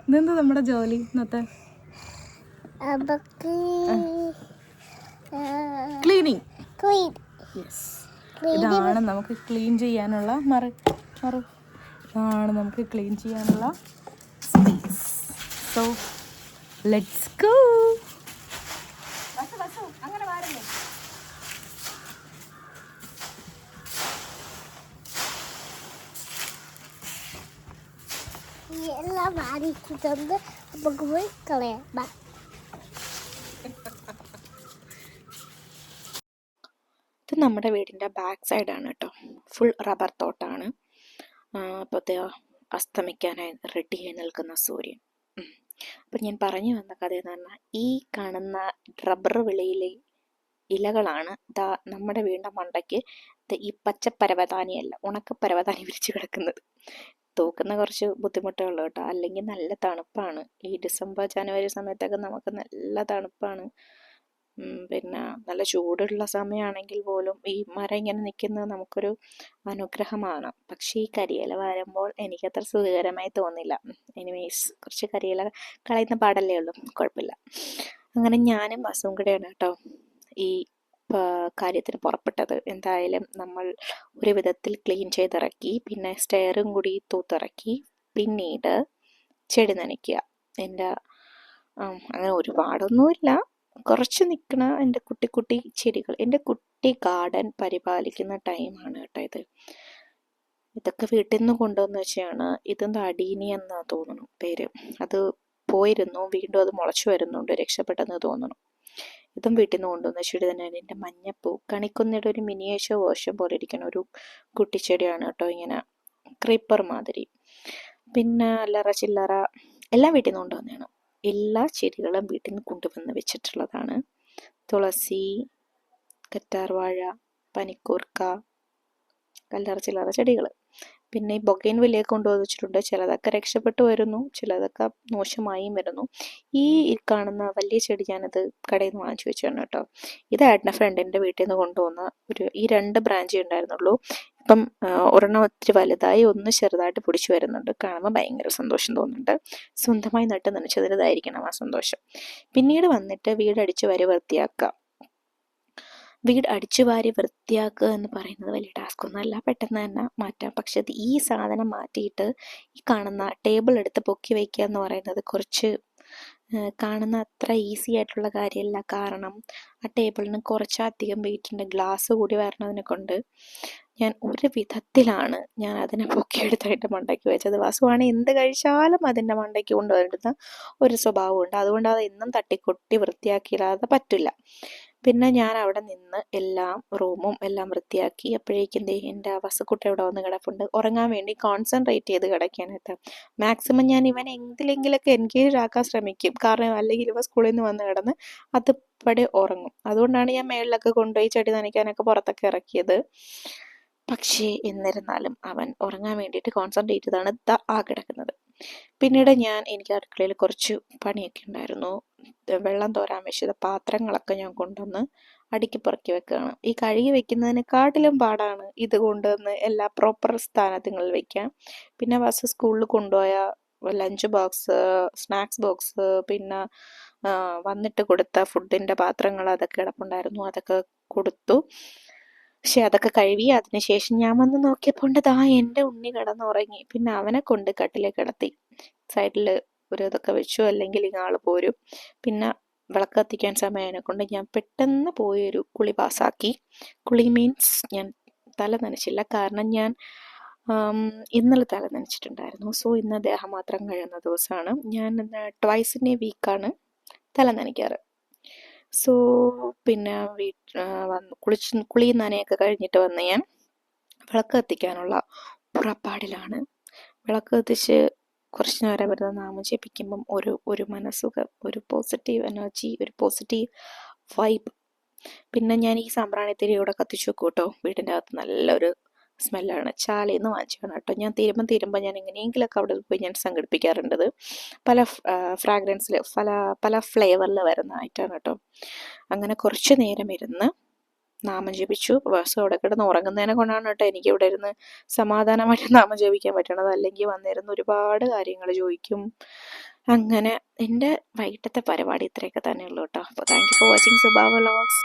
ഇതെന്താ നമ്മുടെ ജോലി ഇന്നത്തെ? ക്ലീനിങ്. യെസ്, ഇതാണ് നമുക്ക് ക്ലീൻ ചെയ്യാനുള്ള ഇതാണ് നമുക്ക് ക്ലീൻ ചെയ്യാനുള്ള സ്പേസ്. So let's go. അങ്ങനെ വാരുന്നു. എല്ലാം വാരിച്ചിട്ടുണ്ട്. നമുക്ക് പോയി കളയാം. ഇത് നമ്മുടെ വീടിൻ്റെ ബാക്ക് സൈഡാണ് കേട്ടോ. ഫുൾ റബ്ബർ തോട്ടാണ്. അപ്പോൾ അസ്തമിക്കാനായി റെഡിയായി നിൽക്കുന്ന സൂര്യൻ. അപ്പം ഞാൻ പറഞ്ഞു വന്ന കഥ എന്ന് പറഞ്ഞാൽ, ഈ കാണുന്ന റബ്ബർ വിളയിലെ ഇലകളാണ് നമ്മുടെ വീടിൻ്റെ മണ്ടയ്ക്ക് ഈ പച്ചപ്പരവതാനിയല്ല, ഉണക്കപ്പരവതാനി വിരിച്ച് കിടക്കുന്നത്. തൂക്കുന്ന കുറച്ച് ബുദ്ധിമുട്ടേ ഉള്ളൂ കേട്ടോ. അല്ലെങ്കിൽ നല്ല തണുപ്പാണ്. ഈ ഡിസംബർ ജനുവരി സമയത്തൊക്കെ നമുക്ക് നല്ല തണുപ്പാണ്. പിന്നെ നല്ല ചൂടുള്ള സമയമാണെങ്കിൽ പോലും ഈ മരം ഇങ്ങനെ നിൽക്കുന്നത് നമുക്കൊരു അനുഗ്രഹമാണ്. പക്ഷേ ഈ കരിയില വരുമ്പോൾ എനിക്കത്ര സുഖകരമായി തോന്നില്ല. എനിവേസ്, കുറച്ച് കരിയില കളയുന്ന പാടല്ലേ ഉള്ളൂ, കുഴപ്പമില്ല. അങ്ങനെ ഞാനും ബസ്സും കൂടെയാണ് കേട്ടോ ഈ കാര്യത്തിന് പുറപ്പെട്ടത്. എന്തായാലും നമ്മൾ ഒരു വിധത്തിൽ ക്ലീൻ ചെയ്തിറക്കി. പിന്നെ സ്റ്റെയറും കൂടി തൂത്തിറക്കി. പിന്നീട് ചെടി നനയ്ക്കുക. എൻ്റെ അങ്ങനെ ഒരുപാടൊന്നുമില്ല, കുറച്ച് നിൽക്കണ എൻ്റെ കുട്ടി ചെടികൾ. എൻ്റെ കുട്ടി ഗാർഡൻ പരിപാലിക്കുന്ന ടൈമാണ് കേട്ടോ ഇത്. ഇതൊക്കെ വീട്ടിൽ നിന്ന് കൊണ്ടുവന്ന് വെച്ചാണ്. ഇതെന്താ അടീനി എന്നാ തോന്നുന്നു പേര്. അത് പോയിരുന്നു, വീണ്ടും അത് മുളച്ചു വരുന്നുണ്ട്, രക്ഷപ്പെട്ടെന്ന് തോന്നുന്നു. ഇതും വീട്ടിൽ നിന്ന് കൊണ്ടുവന്ന ചെടി തന്നെയാണ്. എൻ്റെ മഞ്ഞപ്പൂ കണിക്കൊന്നയുടെ ഒരു മിനിയേച്ചർ വേർഷൻ പോലെ ഇരിക്കുന്ന ഒരു കുട്ടിച്ചെടിയാണ് കേട്ടോ, ഇങ്ങനെ ക്രീപ്പർ മാതിരി. പിന്നെ അല്ലറ ചില്ലറ എല്ലാം വീട്ടിൽ നിന്ന് കൊണ്ടുവന്നതാണ്. എല്ലാ ചെടികളും വീട്ടിൽ നിന്ന് കൊണ്ടുവന്ന് വെച്ചിട്ടുള്ളതാണ്. തുളസി, കറ്റാർവാഴ, പനിക്കൂർക്ക, അല്ലറ ചില്ലറ ചെടികൾ. പിന്നെ ഈ ബൊഗൈൻ വില്ലയൊക്കെ കൊണ്ടുവന്ന് വെച്ചിട്ടുണ്ട്. ചിലതൊക്കെ രക്ഷപ്പെട്ടു വരുന്നു, ചിലതൊക്കെ മോശമായും വരുന്നു. ഈ കാണുന്ന വലിയ ചെടി ഞാനത് കടയിൽ നിന്ന് വാങ്ങിച്ചു വെച്ചാണ് കേട്ടോ. ഇതായിരുന്നു ഫ്രണ്ടിൻ്റെ വീട്ടിൽ നിന്ന് കൊണ്ടുവന്ന ഈ 2 ബ്രാഞ്ചേ ഉണ്ടായിരുന്നുള്ളൂ. ഇപ്പം ഒരെണ്ണം ഒത്തിരി വലുതായി, ഒന്ന് ചെറുതായിട്ട് പിടിച്ചു വരുന്നുണ്ട്. കാണുമ്പോൾ ഭയങ്കര സന്തോഷം തോന്നുന്നുണ്ട്. സ്വന്തമായി നട്ട് നനച്ചതിൻ്റെതായിരിക്കണം ആ സന്തോഷം. പിന്നീട് വന്നിട്ട് വീട് അടിച്ചു വാരി വൃത്തിയാക്കുക. വീട് അടിച്ചു വാരി വൃത്തിയാക്കുക എന്ന് പറയുന്നത് വലിയ ടാസ്ക് ഒന്നുമല്ല, പെട്ടെന്ന് തന്നെ മാറ്റാം. പക്ഷെ ഈ സാധനം മാറ്റിയിട്ട് ഈ കാണുന്ന ടേബിൾ എടുത്ത് പൊക്കി വയ്ക്കുക എന്ന് പറയുന്നത് കുറച്ച് കാണുന്ന അത്ര ഈസി ആയിട്ടുള്ള കാര്യമല്ല. കാരണം ആ ടേബിളിന് കുറച്ചധികം വെയിറ്റ് ഉണ്ട്. ഗ്ലാസ് കൂടി വരണതിനെ കൊണ്ട് ഞാൻ ഒരു വിധത്തിലാണ് ഞാൻ അതിനെ പൊക്കിയെടുത്തായിട്ട് മണ്ടയ്ക്ക് വെച്ചത്. വാസുവാണ് എന്ത് കഴിച്ചാലും അതിൻ്റെ മണ്ടയ്ക്ക് കൊണ്ടുവരുന്ന ഒരു സ്വഭാവമുണ്ട്. അതുകൊണ്ട് അത് എന്നും തട്ടിക്കൊട്ടി വൃത്തിയാക്കിയില്ലാതെ പറ്റില്ല. പിന്നെ ഞാൻ അവിടെ നിന്ന് എല്ലാം റൂമും എല്ലാം വൃത്തിയാക്കി. അപ്പോഴേക്കും എൻ്റെ വസുക്കുട്ട ഇവിടെ വന്ന് കിടപ്പുണ്ട്. ഉറങ്ങാൻ വേണ്ടി കോൺസെൻട്രേറ്റ് ചെയ്ത് കിടക്കാനായിട്ട് മാക്സിമം ഞാൻ ഇവനെ എന്തിലെങ്കിലൊക്കെ എൻഗേജ് ആക്കാൻ ശ്രമിക്കും. കാരണം അല്ലെങ്കിൽ ഇവ സ്കൂളിൽ നിന്ന് വന്ന് കിടന്ന് അതുപടി ഉറങ്ങും. അതുകൊണ്ടാണ് ഞാൻ മേളിലൊക്കെ കൊണ്ടുപോയി ചെടി നനയ്ക്കാനൊക്കെ പുറത്തൊക്കെ ഇറക്കിയത്. പക്ഷേ എന്നിരുന്നാലും അവൻ ഉറങ്ങാൻ വേണ്ടിയിട്ട് കോൺസെൻട്രേറ്റ് ചെയ്താണ് ആ കിടക്കുന്നത്. പിന്നീട് എനിക്ക് അടുക്കളയിൽ കുറച്ച് പണിയൊക്കെ ഉണ്ടായിരുന്നു. വെള്ളം തോരാൻ വെച്ചത് പാത്രങ്ങളൊക്കെ ഞാൻ കൊണ്ടുവന്ന് അടുക്കി പുറക്കി വെക്കുകയാണ്. ഈ കഴുകി വെക്കുന്നതിനെക്കാട്ടിലും പാടാണ് ഇത് കൊണ്ടുവന്ന് എല്ലാ പ്രോപ്പർ സ്ഥാനങ്ങളിൽ വെക്കാൻ. പിന്നെ ബസ് സ്കൂളിൽ കൊണ്ടുപോയ ലഞ്ച് ബോക്സ്, സ്നാക്സ് ബോക്സ്, പിന്നെ വന്നിട്ട് കൊടുത്ത ഫുഡിൻ്റെ പാത്രങ്ങൾ അതൊക്കെ കിടപ്പുണ്ടായിരുന്നു. അതൊക്കെ കൊടുത്തു. പക്ഷെ അതൊക്കെ കഴുകി അതിനുശേഷം ഞാൻ വന്ന് നോക്കിയപ്പോൾ എൻ്റെ ഉണ്ണി കിടന്നുറങ്ങി. പിന്നെ അവനെ കൊണ്ട് കട്ടിലേക്ക് കിടത്തി. സൈഡിൽ ഒരു ഇതൊക്കെ വെച്ചു, അല്ലെങ്കിൽ ഇയാൾ പോരും. പിന്നെ വിളക്ക് കത്തിക്കാൻ സമയതിനെ കൊണ്ട് ഞാൻ പെട്ടെന്ന് പോയൊരു കുളി പാസ്സാക്കി. കുളി മീൻസ് ഞാൻ തല നനച്ചില്ല, കാരണം ഞാൻ ഇന്നലെ തല നനച്ചിട്ടുണ്ടായിരുന്നു. സോ ഇന്ന് ദേഹം മാത്രം കഴിയുന്ന ദിവസമാണ്. ഞാൻ ട്വൈസ് ഇൻ എ വീക്കാണ് തല നനയ്ക്കാറ്. സോ പിന്നെ കുളി നനയൊക്കെ കഴിഞ്ഞിട്ട് വന്ന് ഞാൻ വിളക്ക് കത്തിക്കാനുള്ള പുറപ്പാടിലാണ്. വിളക്ക് കത്തിച്ച് കുറച്ച് നേരം വരുന്ന നാമം ജപിക്കുമ്പം ഒരു മനസ്സുഖം, ഒരു പോസിറ്റീവ് എനർജി, ഒരു പോസിറ്റീവ് വൈബ്. പിന്നെ ഞാൻ ഈ സാമ്പ്രാണിത്തിരി ഇവിടെ കത്തിച്ചു വെക്കും കേട്ടോ. വീടിൻ്റെ അകത്ത് നല്ലൊരു സ്മെല്ലാണ്. ചാലയിൽ നിന്ന് വാങ്ങിച്ചാണ് കേട്ടോ. ഞാൻ തീരുമ്പോൾ ഞാൻ എങ്ങനെയെങ്കിലൊക്കെ അവിടെ പോയി ഞാൻ സംഘടിപ്പിക്കാറുണ്ടത്. പല ഫ്രാഗ്രൻസിൽ പല ഫ്ലേവറിൽ വരുന്നതായിട്ടാണ് കേട്ടോ. അങ്ങനെ കുറച്ച് നേരം ഇരുന്ന് നാമം ജപിച്ചു. ബസ് അവിടെ കിടന്ന് ഉറങ്ങുന്നതിനെ കൊണ്ടാണ് കേട്ടോ എനിക്ക് ഇവിടെ ഇരുന്ന് സമാധാനമായിട്ട് നാമം ജപിക്കാൻ പറ്റണത്. അല്ലെങ്കിൽ വന്നിരുന്ന് ഒരുപാട് കാര്യങ്ങൾ ചോദിക്കും. അങ്ങനെ എൻ്റെ വൈകിട്ടത്തെ പരിപാടി ഇത്രയൊക്കെ തന്നെ ഉള്ളൂ കേട്ടോ. അപ്പോൾ thank you for watching Suba vlogs.